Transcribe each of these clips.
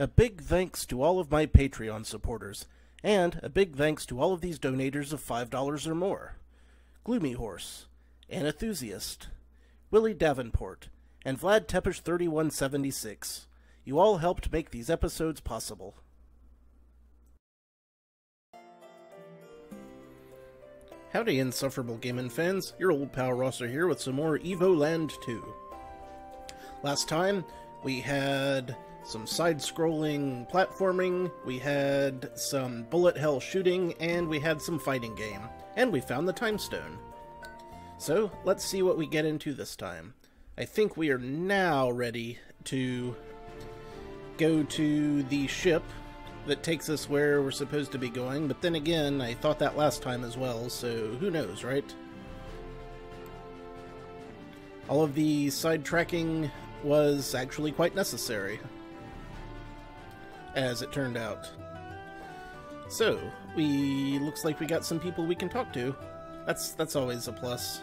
A big thanks to all of my Patreon supporters, and a big thanks to all of these donators of $5 or more. Gloomy Horse, An Enthusiast, Willie Davenport, and Vlad Tepish 3176. You all helped make these episodes possible. Howdy, Insufferable Gaming fans. Your old pal Rosser here with some more Evoland 2. Last time, we had some side-scrolling platforming, we had some bullet hell shooting, and we had some fighting game. And we found the time stone. So, let's see what we get into this time. I think we are now ready to go to the ship that takes us where we're supposed to be going, but then again, I thought that last time as well, so who knows, right? All of the sidetracking was actually quite necessary, as it turned out. So, looks like we got some people we can talk to. That's always a plus.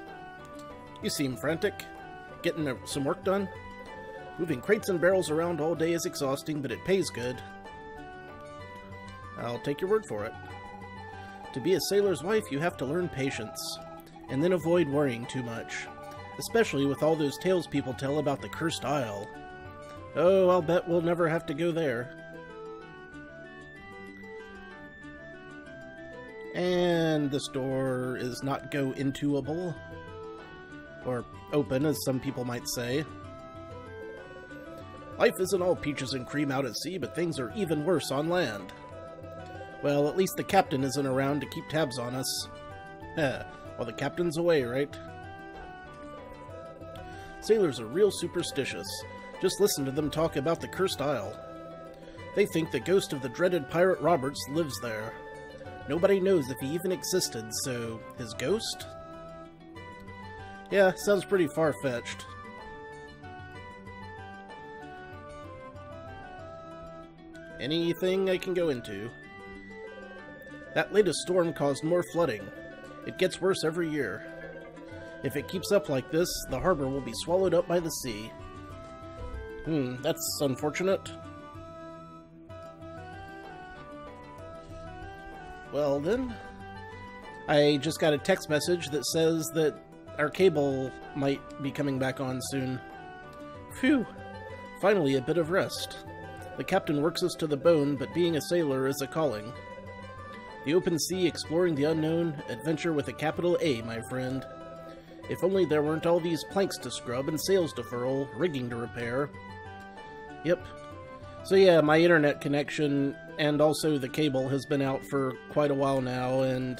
You seem frantic. Getting some work done? Moving crates and barrels around all day is exhausting, but it pays good. I'll take your word for it. To be a sailor's wife, you have to learn patience, and then avoid worrying too much. Especially with all those tales people tell about the Cursed Isle. Oh, I'll bet we'll never have to go there. And this door is not go-intoable. Or open, as some people might say. Life isn't all peaches and cream out at sea, but things are even worse on land. Well, at least the captain isn't around to keep tabs on us. Well, the captain's away, right? Sailors are real superstitious. Just listen to them talk about the Cursed Isle. They think the ghost of the dreaded pirate Roberts lives there. Nobody knows if he even existed, so his ghost? Yeah, sounds pretty far-fetched. Anything I can go into? That latest storm caused more flooding. It gets worse every year. If it keeps up like this, the harbor will be swallowed up by the sea. That's unfortunate. Well then, I just got a text message that says that our cable might be coming back on soon. Phew, finally a bit of rest. The captain works us to the bone, but being a sailor is a calling. The open sea, exploring the unknown, adventure with a capital A, my friend. If only there weren't all these planks to scrub and sails to furl, rigging to repair. Yep. So yeah, my internet connection and also the cable has been out for quite a while now, and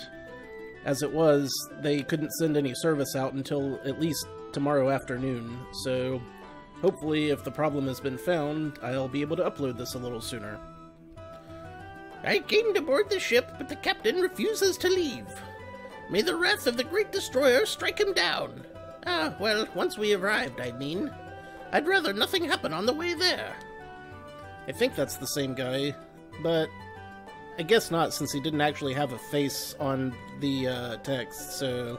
as it was, they couldn't send any service out until at least tomorrow afternoon, so hopefully if the problem has been found, I'll be able to upload this a little sooner. I came to board the ship, but the captain refuses to leave. May the wrath of the great destroyer strike him down. Well, once we arrived, I mean. I'd rather nothing happen on the way there. I think that's the same guy, but I guess not, since he didn't actually have a face on the text, so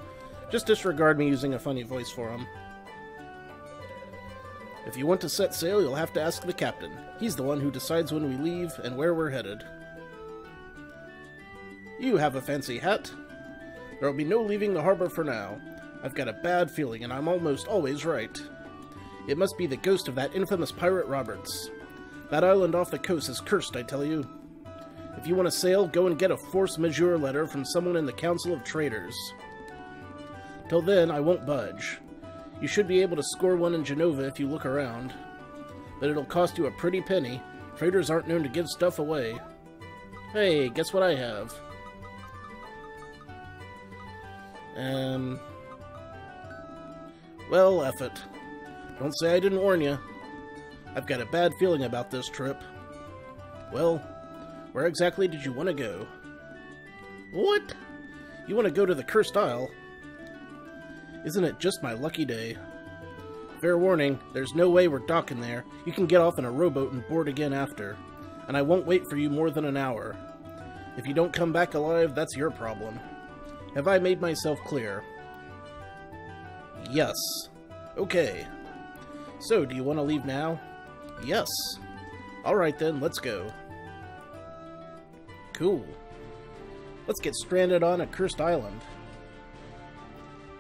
just disregard me using a funny voice for him. If you want to set sail, you'll have to ask the captain. He's the one who decides when we leave and where we're headed. You have a fancy hat. There'll be no leaving the harbor for now. I've got a bad feeling, and I'm almost always right. It must be the ghost of that infamous pirate Roberts. That island off the coast is cursed, I tell you. If you want to sail, go and get a force majeure letter from someone in the Council of Traders. Till then, I won't budge. You should be able to score one in Genova if you look around. But it'll cost you a pretty penny. Traders aren't known to give stuff away. Hey, guess what I have? Well, F it. Don't say I didn't warn you. I've got a bad feeling about this trip. Well, where exactly did you want to go? What? You want to go to the Cursed Isle? Isn't it just my lucky day? Fair warning, there's no way we're docking there. You can get off in a rowboat and board again after. And I won't wait for you more than an hour. If you don't come back alive, that's your problem. Have I made myself clear? Yes. Okay. So, do you want to leave now? Yes. Alright then, let's go. Cool. Let's get stranded on a cursed island.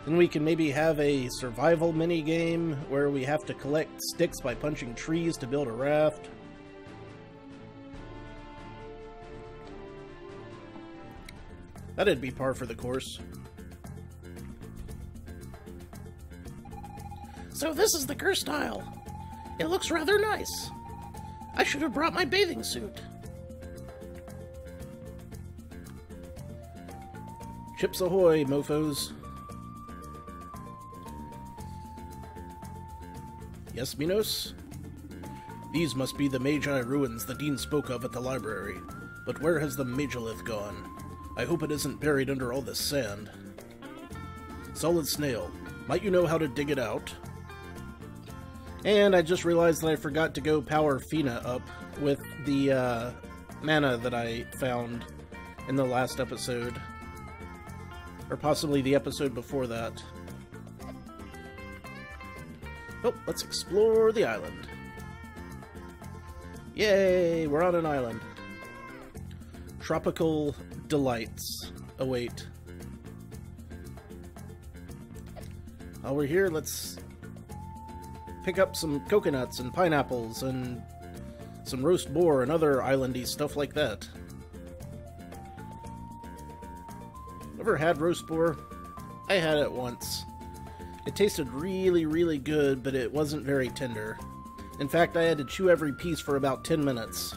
Then we can maybe have a survival mini-game where we have to collect sticks by punching trees to build a raft. That'd be par for the course. So this is the cursed isle. It looks rather nice. I should have brought my bathing suit. Chips ahoy, mofos. Yes, Minos? These must be the Magi ruins the Dean spoke of at the library. But where has the Magilith gone? I hope it isn't buried under all this sand. Solid Snail, might you know how to dig it out? And I just realized that I forgot to go power Fina up with the mana that I found in the last episode. Or possibly the episode before that. Oh, let's explore the island. Yay, we're on an island. Tropical delights await. While we're here, let's pick up some coconuts and pineapples and some roast boar and other islandy stuff like that. Ever had roast boar? I had it once. It tasted really, really good, but it wasn't very tender. In fact, I had to chew every piece for about 10 minutes.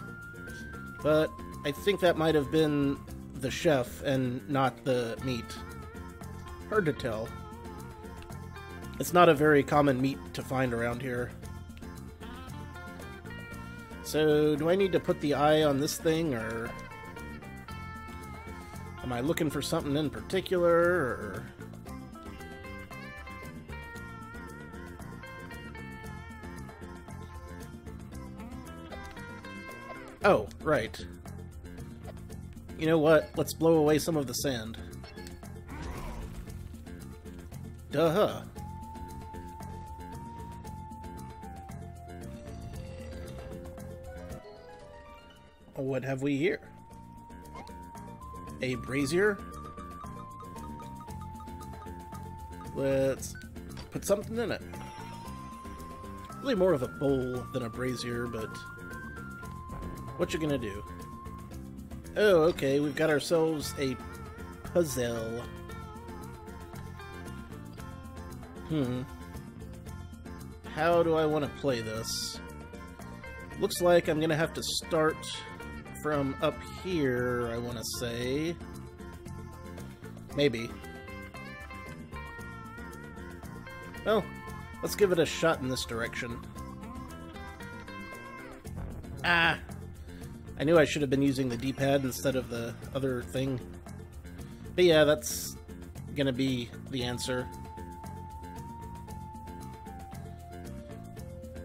But I think that might have been the chef and not the meat. Hard to tell. It's not a very common meat to find around here. So, do I need to put the eye on this thing, or am I looking for something in particular, or... Oh, right. You know what? Let's blow away some of the sand. Duh-huh. What have we here? A brazier? Let's put something in it. Really more of a bowl than a brazier, but what you gonna do? Oh, okay, we've got ourselves a puzzle. How do I want to play this? Looks like I'm gonna have to start from up here, I want to say. Maybe. Well, let's give it a shot in this direction. Ah! I knew I should have been using the D-pad instead of the other thing. But yeah, that's gonna be the answer.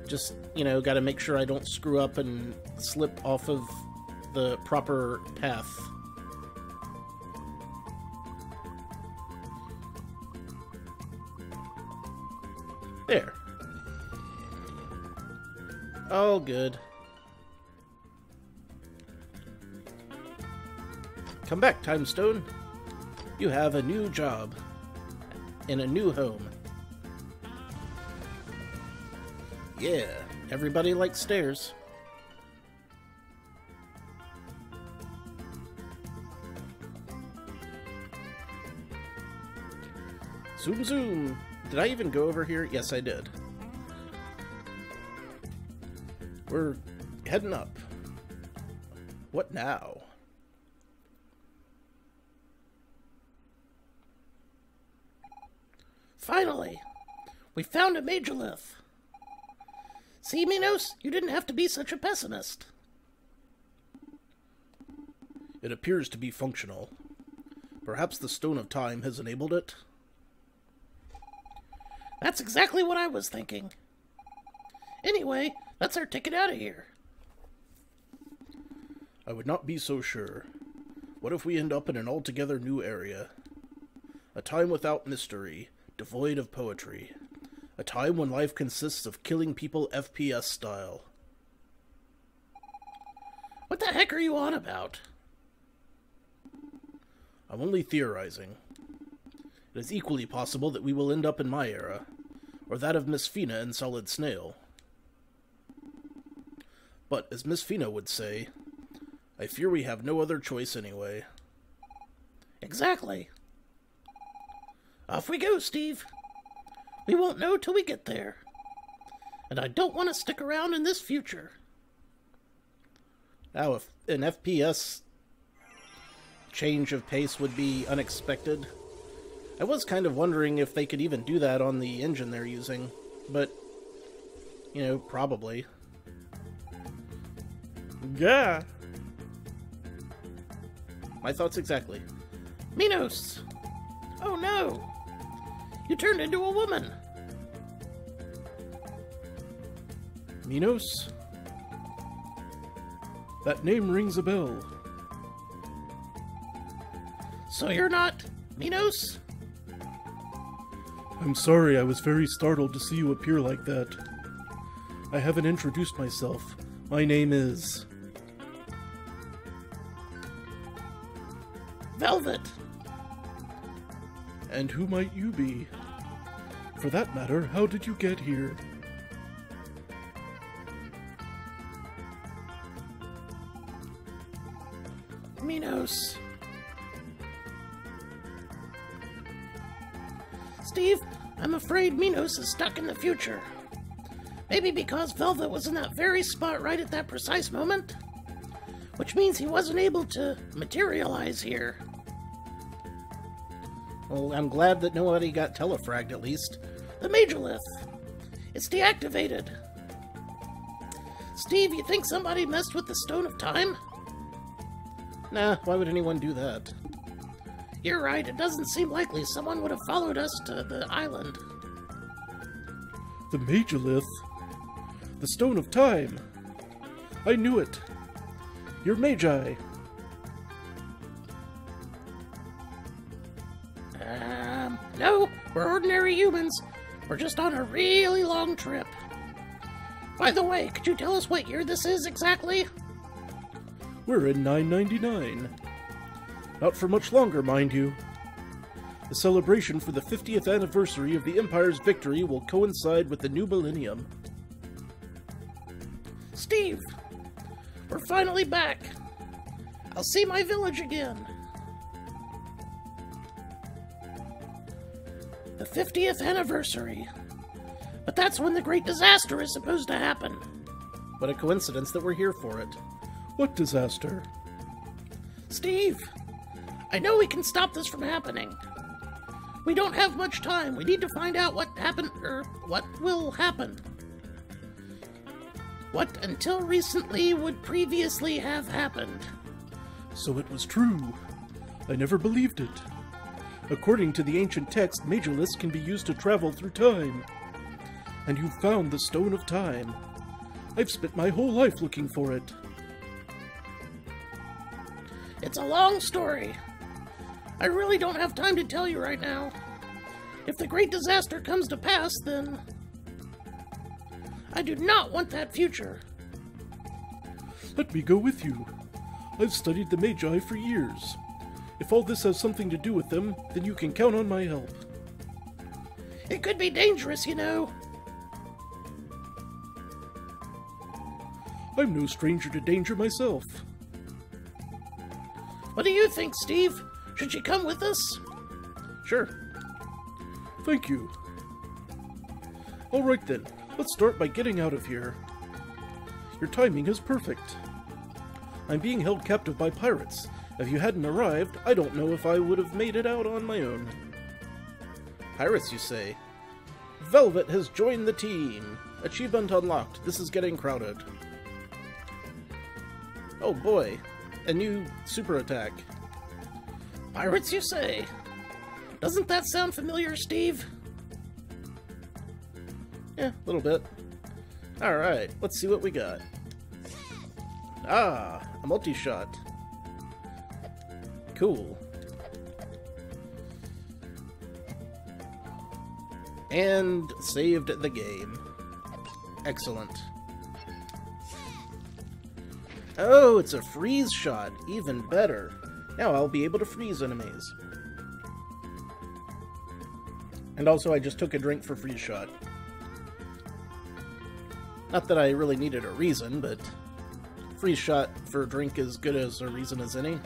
Just, you know, gotta make sure I don't screw up and slip off of the proper path. There. All good. Come back, Time Stone. You have a new job. In a new home. Yeah, everybody likes stairs. Zoom zoom! Did I even go over here? Yes, I did. We're heading up. What now? Finally! We found a Magilith! See, Minos? You didn't have to be such a pessimist. It appears to be functional. Perhaps the Stone of Time has enabled it? That's exactly what I was thinking. Anyway, that's our ticket out of here. I would not be so sure. What if we end up in an altogether new area? A time without mystery, devoid of poetry. A time when life consists of killing people FPS style. What the heck are you on about? I'm only theorizing. It is equally possible that we will end up in my era, or that of Miss Fina and Solid Snail. But, as Miss Fina would say, I fear we have no other choice anyway. Exactly. Off we go, Steve. We won't know till we get there. And I don't want to stick around in this future. Now, if an FPS change of pace would be unexpected, I was kind of wondering if they could even do that on the engine they're using, but, you know, probably. Yeah. My thoughts exactly. Minos! Oh no! You turned into a woman! Minos? That name rings a bell. So you're not Minos? I'm sorry, I was very startled to see you appear like that. I haven't introduced myself. My name is... Velvet! And who might you be? For that matter, how did you get here? Minos. Steve, I'm afraid Minos is stuck in the future. Maybe because Velvet was in that very spot right at that precise moment? Which means he wasn't able to materialize here. Well, I'm glad that nobody got telefragged, at least. The Majorlith. It's deactivated. Steve, you think somebody messed with the Stone of Time? Nah, why would anyone do that? You're right, it doesn't seem likely someone would have followed us to the island. The Majorlith? The Stone of Time! I knew it! You're Magi! No, we're ordinary humans. We're just on a really long trip. By the way, could you tell us what year this is exactly? We're in 999. Not for much longer, mind you. The celebration for the 50th anniversary of the Empire's victory will coincide with the new millennium. Steve, we're finally back. I'll see my village again. The 50th anniversary. But that's when the great disaster is supposed to happen. What a coincidence that we're here for it. What disaster? Steve, I know we can stop this from happening. We don't have much time. We need to find out what happened, or what will happen. What until recently would previously have happened. So it was true. I never believed it. According to the ancient text, Majorliths can be used to travel through time. And you found the Stone of Time. I've spent my whole life looking for it. It's a long story. I really don't have time to tell you right now. If the great disaster comes to pass, then... I do not want that future. Let me go with you. I've studied the Magi for years. If all this has something to do with them, then you can count on my help. It could be dangerous, you know. I'm no stranger to danger myself. What do you think, Steve? Should you come with us? Sure. Thank you. All right then, let's start by getting out of here. Your timing is perfect. I'm being held captive by pirates. If you hadn't arrived, I don't know if I would have made it out on my own. Pirates, you say? Velvet has joined the team. Achievement unlocked. This is getting crowded. Oh boy, a new super attack. Pirates, you say? Doesn't that sound familiar, Steve? Yeah, a little bit. Alright, let's see what we got. Ah, a multi-shot. Cool. And saved the game. Excellent. Oh, it's a freeze shot. Even better. Now I'll be able to freeze enemies. And also, I just took a drink for freeze shot. Not that I really needed a reason, but freeze shot for a drink is good as a reason as any.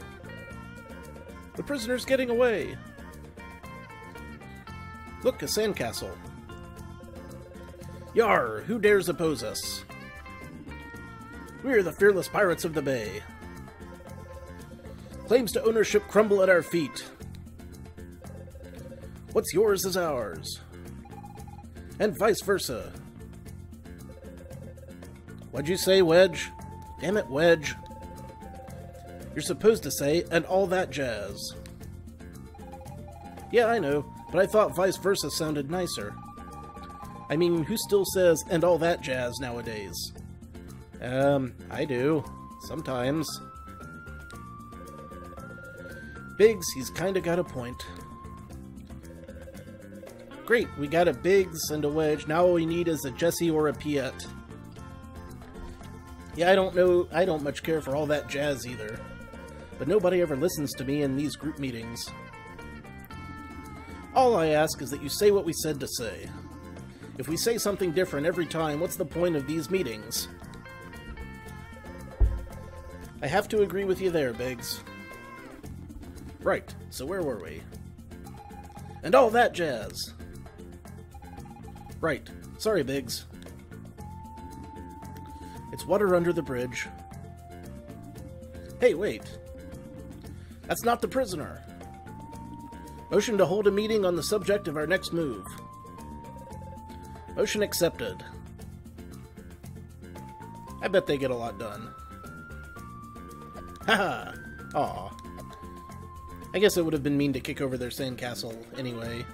The prisoner's getting away! Look, a sandcastle. Yar! Who dares oppose us? We are the fearless pirates of the bay. Claims to ownership crumble at our feet. What's yours is ours. And vice versa. What'd you say, Wedge? Damn it, Wedge. You're supposed to say, and all that jazz. Yeah, I know, but I thought vice versa sounded nicer. I mean, who still says, and all that jazz nowadays? I do. Sometimes. Biggs, he's kinda got a point. Great, we got a Biggs and a Wedge. Now all we need is a Jesse or a Piet. Yeah, I don't much care for all that jazz either. But nobody ever listens to me in these group meetings. All I ask is that you say what we said to say. If we say something different every time, what's the point of these meetings? I have to agree with you there, Biggs. Right, so where were we? And all that jazz! Right, sorry, Biggs. It's water under the bridge. Hey, wait. That's not the prisoner. Motion to hold a meeting on the subject of our next move. Motion accepted. I bet they get a lot done. Haha! Aw. I guess it would have been mean to kick over their sandcastle anyway.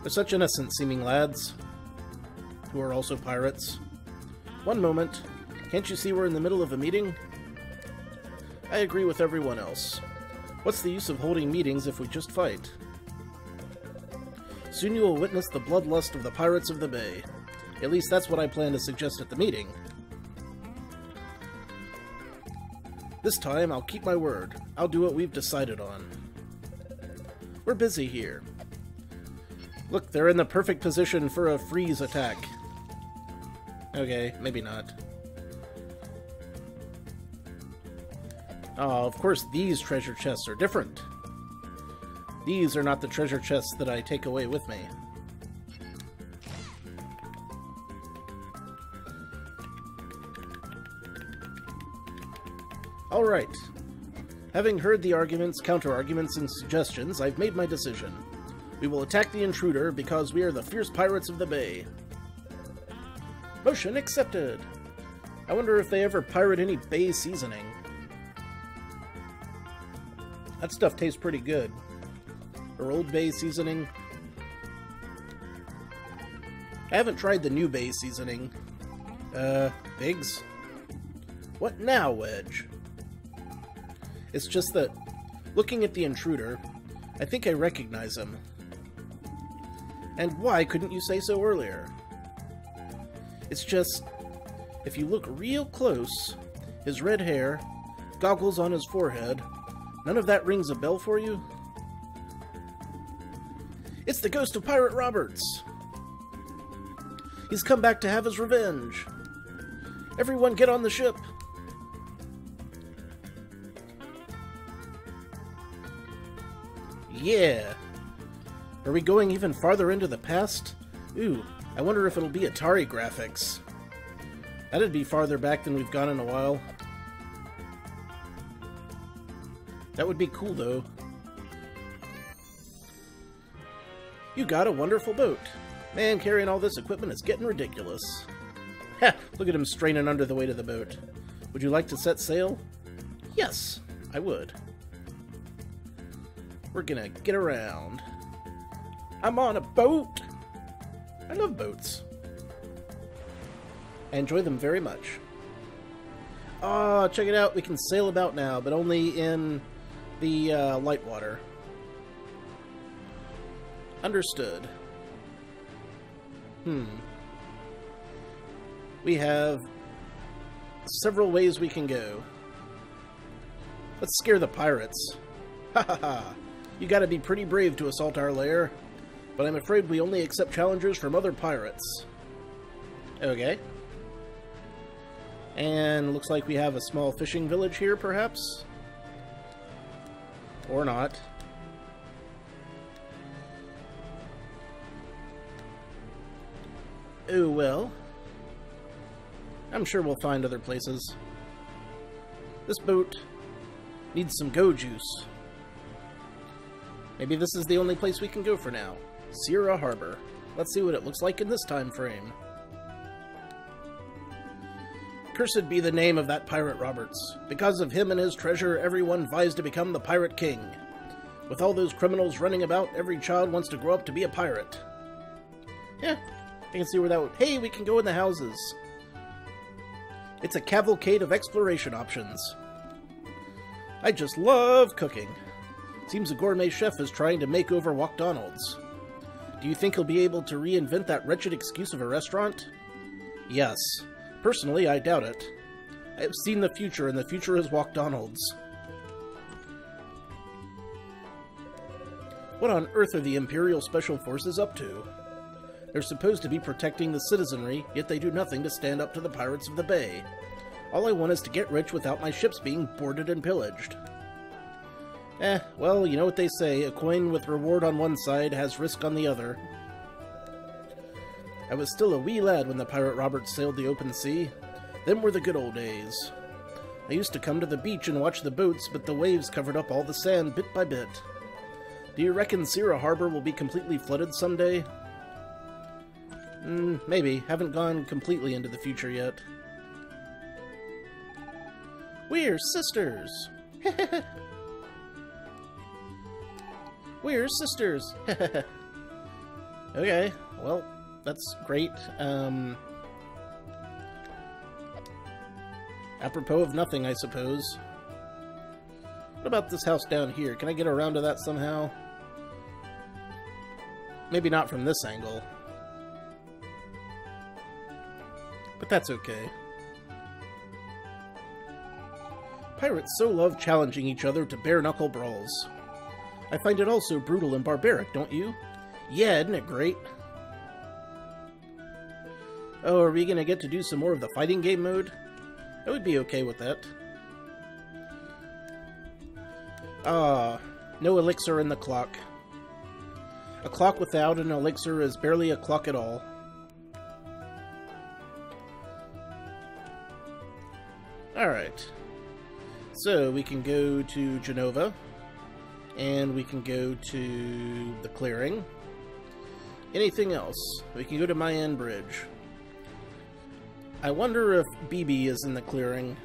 They're such innocent-seeming lads, who are also pirates. One moment. Can't you see we're in the middle of a meeting? I agree with everyone else. What's the use of holding meetings if we just fight? Soon you will witness the bloodlust of the pirates of the bay. At least that's what I plan to suggest at the meeting. This time, I'll keep my word. I'll do what we've decided on. We're busy here. Look, they're in the perfect position for a freeze attack. Okay, maybe not. Oh, of course these treasure chests are different. These are not the treasure chests that I take away with me. Alright. Having heard the arguments, counter-arguments, and suggestions, I've made my decision. We will attack the intruder because we are the fierce pirates of the bay. Motion accepted! I wonder if they ever pirate any bay seasoning. That stuff tastes pretty good. Or Old Bay seasoning. I haven't tried the new Bay seasoning. Biggs? What now, Wedge? It's just that, looking at the intruder, I think I recognize him. And why couldn't you say so earlier? It's just, if you look real close, his red hair, goggles on his forehead, none of that rings a bell for you? It's the ghost of Pirate Roberts! He's come back to have his revenge! Everyone get on the ship! Yeah! Are we going even farther into the past? Ooh, I wonder if it'll be Atari graphics. That'd be farther back than we've gone in a while. That would be cool, though. You got a wonderful boat. Man, carrying all this equipment is getting ridiculous. Ha! Look at him straining under the weight of the boat. Would you like to set sail? Yes, I would. We're gonna get around. I'm on a boat! I love boats. I enjoy them very much. Ah, check it out. We can sail about now, but only in the light water. Understood. We have several ways we can go. Let's scare the pirates. Ha ha ha. You gotta be pretty brave to assault our lair, but I'm afraid we only accept challengers from other pirates. Okay. And looks like we have a small fishing village here, perhaps? Or not. Oh well. I'm sure we'll find other places. This boat needs some go juice. Maybe this is the only place we can go for now. Sierra Harbor. Let's see what it looks like in this time frame. Cursed be the name of that pirate Roberts. Because of him and his treasure, everyone vies to become the pirate king. With all those criminals running about, every child wants to grow up to be a pirate. Yeah, I can see where that would... Hey, we can go in the houses. It's a cavalcade of exploration options. I just love cooking. Seems a gourmet chef is trying to make over McDonald's. Do you think he'll be able to reinvent that wretched excuse of a restaurant? Yes. Personally, I doubt it. I have seen the future, and the future is McDonald's. What on earth are the Imperial Special Forces up to? They're supposed to be protecting the citizenry, yet they do nothing to stand up to the pirates of the bay. All I want is to get rich without my ships being boarded and pillaged. Well, you know what they say, a coin with reward on one side has risk on the other. I was still a wee lad when the pirate Roberts sailed the open sea. Them were the good old days. I used to come to the beach and watch the boats, but the waves covered up all the sand bit by bit. Do you reckon Sierra Harbor will be completely flooded someday? Maybe. Haven't gone completely into the future yet. We're sisters! We're sisters! Okay, well, that's great. Apropos of nothing, I suppose. What about this house down here? Can I get around to that somehow? Maybe not from this angle. But that's okay. Pirates so love challenging each other to bare-knuckle brawls. I find it all so brutal and barbaric, don't you? Yeah, isn't it great? Oh, are we gonna get to do some more of the fighting game mode? I would be okay with that. Ah, no elixir in the clock. A clock without an elixir is barely a clock at all. Alright. So, we can go to Genova. And we can go to the clearing. Anything else? We can go to Mayan Bridge. I wonder if BB is in the clearing.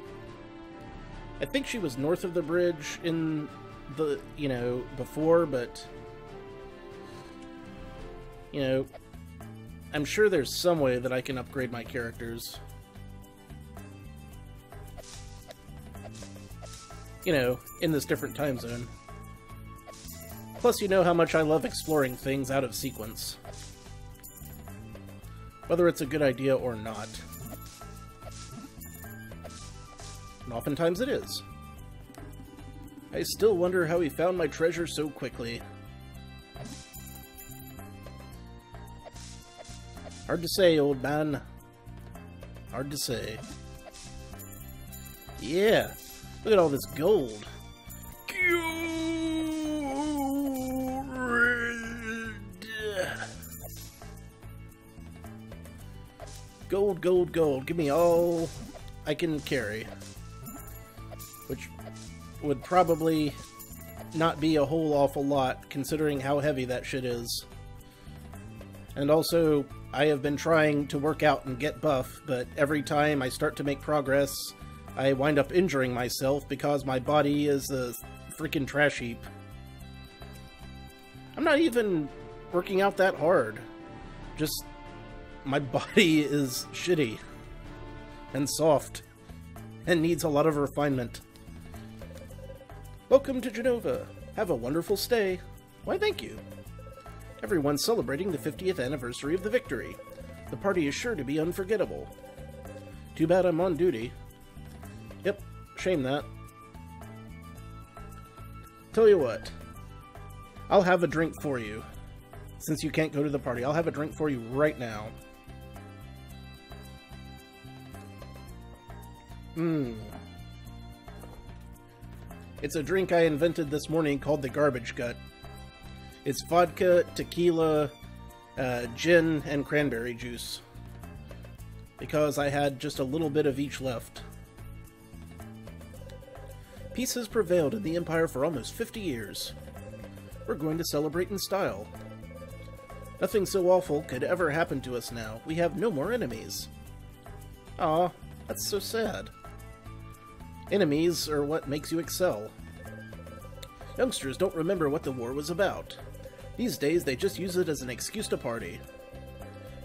I think she was north of the bridge in the, before, but... I'm sure there's some way that I can upgrade my characters. In this different time zone. Plus, you know how much I love exploring things out of sequence. Whether it's a good idea or not. And oftentimes it is. I still wonder how he found my treasure so quickly. Hard to say, old man. Hard to say. Yeah, look at all this gold. Gold, gold, gold. Give me all I can carry. Which would probably not be a whole awful lot, considering how heavy that shit is. And also, I have been trying to work out and get buff, but every time I start to make progress, I wind up injuring myself because my body is a freaking trash heap. I'm not even working out that hard. Just, my body is shitty and soft and needs a lot of refinement. Welcome to Genova. Have a wonderful stay. Why, thank you. Everyone's celebrating the 50th anniversary of the victory. The party is sure to be unforgettable. Too bad I'm on duty. Shame that. Tell you what. I'll have a drink for you. Since you can't go to the party, I'll have a drink for you right now. It's a drink I invented this morning called the Garbage Gut. It's vodka, tequila, gin, and cranberry juice. Because I had just a little bit of each left. Peace has prevailed in the Empire for almost 50 years. We're going to celebrate in style. Nothing so awful could ever happen to us now. We have no more enemies. Aw, that's so sad. Enemies are what makes you excel. Youngsters don't remember what the war was about. These days they just use it as an excuse to party.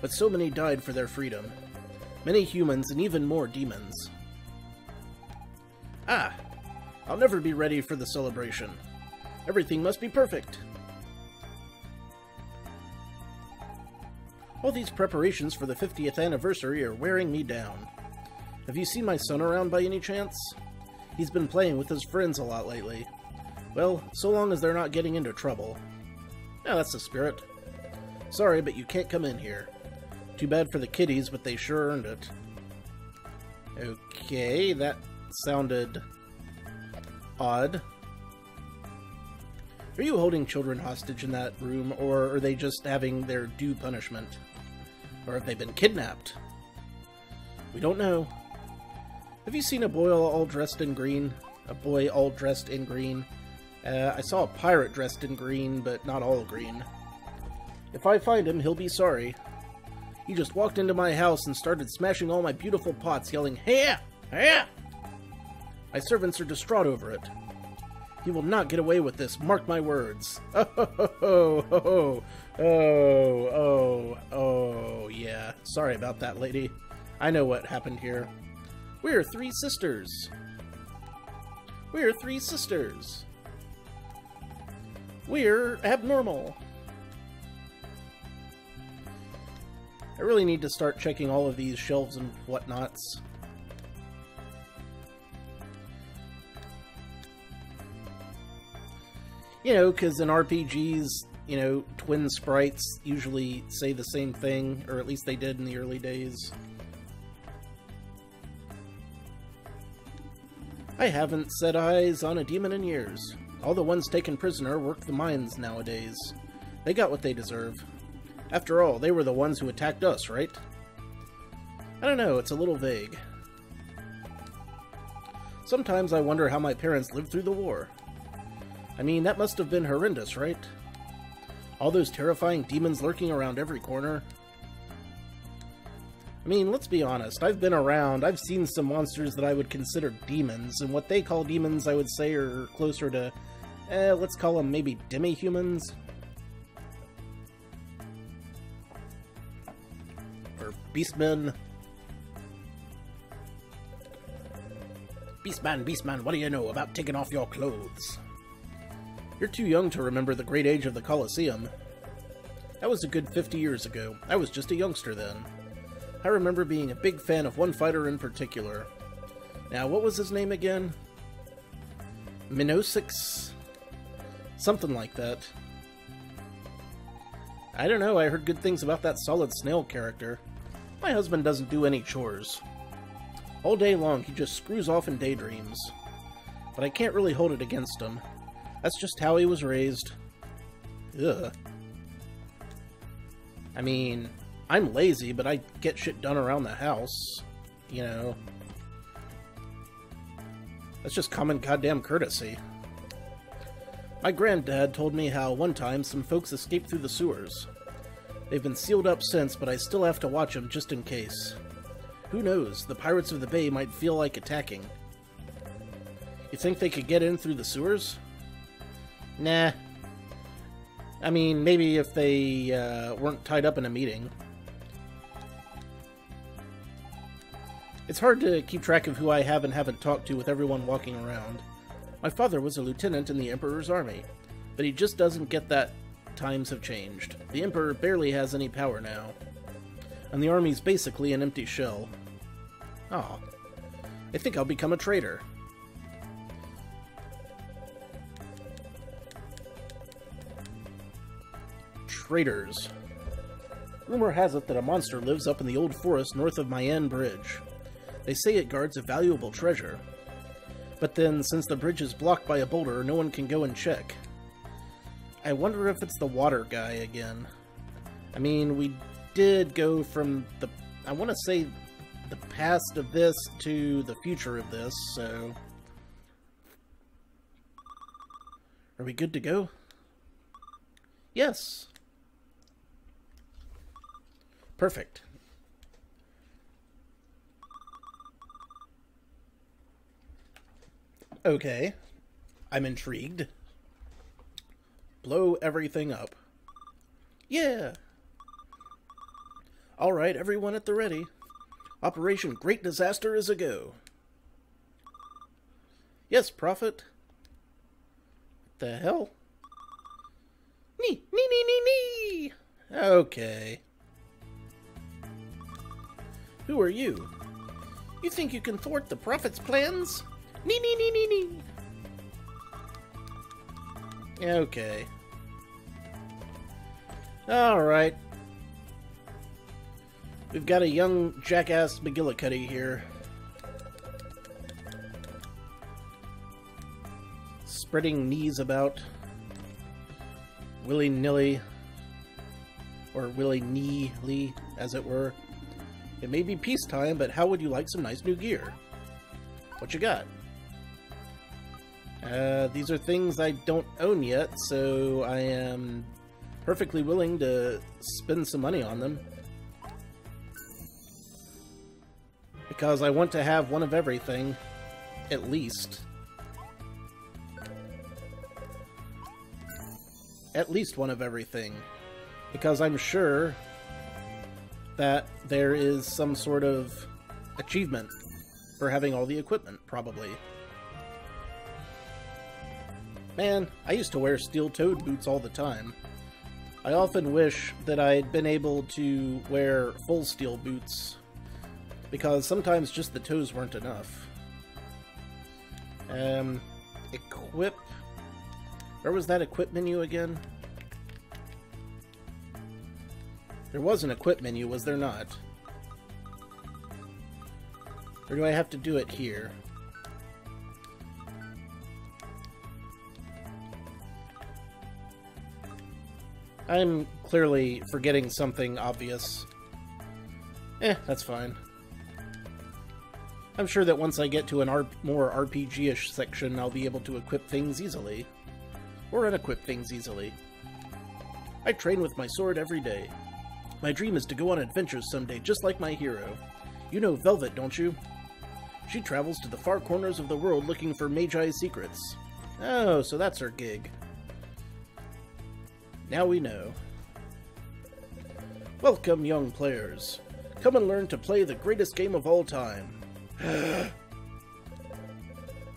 But so many died for their freedom. Many humans and even more demons. Ah! I'll never be ready for the celebration. Everything must be perfect. All these preparations for the 50th anniversary are wearing me down. Have you seen my son around by any chance? He's been playing with his friends a lot lately. Well, so long as they're not getting into trouble. Yeah, that's the spirit. Sorry, but you can't come in here. Too bad for the kiddies, but they sure earned it. Okay, that sounded odd. Are you holding children hostage in that room, or are they just having their due punishment? Or have they been kidnapped? We don't know. Have you seen a boy all dressed in green? A boy all dressed in green? I saw a pirate dressed in green, but not all green. If I find him, he'll be sorry. He just walked into my house and started smashing all my beautiful pots, yelling, "Hey! Hey!" My servants are distraught over it. He will not get away with this, mark my words. Oh, yeah. Sorry about that, lady. I know what happened here. We're three sisters. We're three sisters. We're abnormal. I really need to start checking all of these shelves and whatnots. You know, because in RPGs, you know, twin sprites usually say the same thing, or at least they did in the early days. I haven't set eyes on a demon in years. All the ones taken prisoner work the mines nowadays. They got what they deserve. After all, they were the ones who attacked us, right? I don't know, it's a little vague. Sometimes I wonder how my parents lived through the war. I mean, that must have been horrendous, right? All those terrifying demons lurking around every corner. I mean, let's be honest, I've been around, I've seen some monsters that I would consider demons, and what they call demons, I would say, are closer to, let's call them maybe demi-humans? Or beastmen? Beastman, what do you know about taking off your clothes? You're too young to remember the great age of the Colosseum. That was a good 50 years ago. I was just a youngster then. I remember being a big fan of one fighter in particular. Now, what was his name again? Minosix? Something like that. I don't know, I heard good things about that Solid Snail character. My husband doesn't do any chores. All day long, he just screws off in daydreams. But I can't really hold it against him. That's just how he was raised. Ugh. I mean, I'm lazy, but I get shit done around the house. You know. That's just common goddamn courtesy. My granddad told me how one time some folks escaped through the sewers. They've been sealed up since, but I still have to watch them just in case. Who knows, the pirates of the bay might feel like attacking. You think they could get in through the sewers? Nah. I mean, maybe if they weren't tied up in a meeting. It's hard to keep track of who I have and haven't talked to with everyone walking around. My father was a lieutenant in the Emperor's army, but he just doesn't get that times have changed. The Emperor barely has any power now, and the army's basically an empty shell. Aw. I think I'll become a traitor. Traders. Rumor has it that a monster lives up in the old forest north of Mayen Bridge. They say it guards a valuable treasure. But then, since the bridge is blocked by a boulder, no one can go and check. I wonder if it's the water guy again. I mean, we did go from the... I want to say the past of this to the future of this, so... Are we good to go? Yes. Perfect. Okay. I'm intrigued. Blow everything up. Yeah! Alright, everyone at the ready. Operation Great Disaster is a go. Yes, Prophet. What the hell? Nee, nee, nee, nee, nee! Okay. Who are you? You think you can thwart the Prophet's plans? Nee, nee, nee, nee, nee! Okay. Alright. We've got a young jackass McGillicuddy here. Spreading knees about. Willy-nilly. Or willy-nilly, as it were. It may be peacetime, but how would you like some nice new gear? What you got? These are things I don't own yet, so I am perfectly willing to spend some money on them. Because I want to have one of everything, at least. At least one of everything. Because I'm sure that there is some sort of achievement for having all the equipment, probably. Man, I used to wear steel-toed boots all the time. I often wish that I'd been able to wear full steel boots, because sometimes just the toes weren't enough. Equip... Where was that equip menu again? There was an equip menu, was there not? Or do I have to do it here? I'm clearly forgetting something obvious. That's fine. I'm sure that once I get to an more RPG-ish section, I'll be able to equip things easily. Or unequip things easily. I train with my sword every day. My dream is to go on adventures someday, just like my hero. You know Velvet, don't you? She travels to the far corners of the world looking for Magi's secrets. Oh, so that's her gig. Now we know. Welcome, young players. Come and learn to play the greatest game of all time.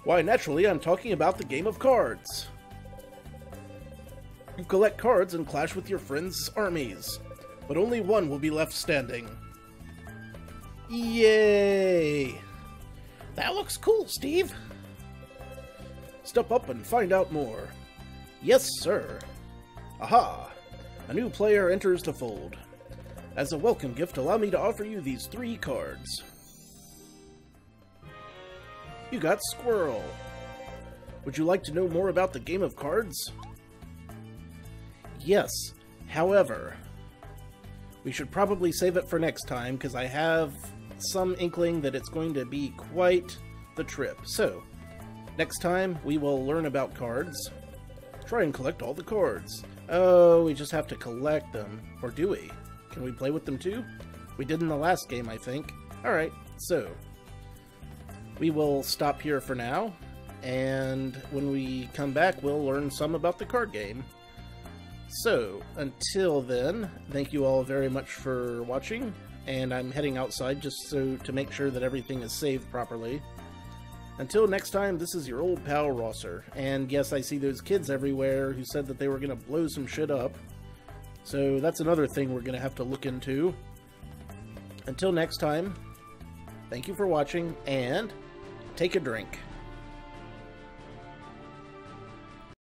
Why, naturally, I'm talking about the game of cards. You collect cards and clash with your friends' armies, but only one will be left standing. Yay! That looks cool, Steve. Step up and find out more. Yes, sir. Aha! A new player enters the fold. As a welcome gift, allow me to offer you these 3 cards. You got Squirrel. Would you like to know more about the game of cards? Yes. However, we should probably save it for next time, because I have some inkling that it's going to be quite the trip. So, next time we will learn about cards. Try and collect all the cards. Oh, we just have to collect them. Or do we? Can we play with them too? We did in the last game, I think. Alright, so we will stop here for now, and when we come back, we'll learn some about the card game. So, until then, thank you all very much for watching, and I'm heading outside just to make sure that everything is saved properly. Until next time, this is your old pal Rosser, and yes, I see those kids everywhere who said that they were going to blow some shit up, so that's another thing we're going to have to look into. Until next time, thank you for watching, and take a drink.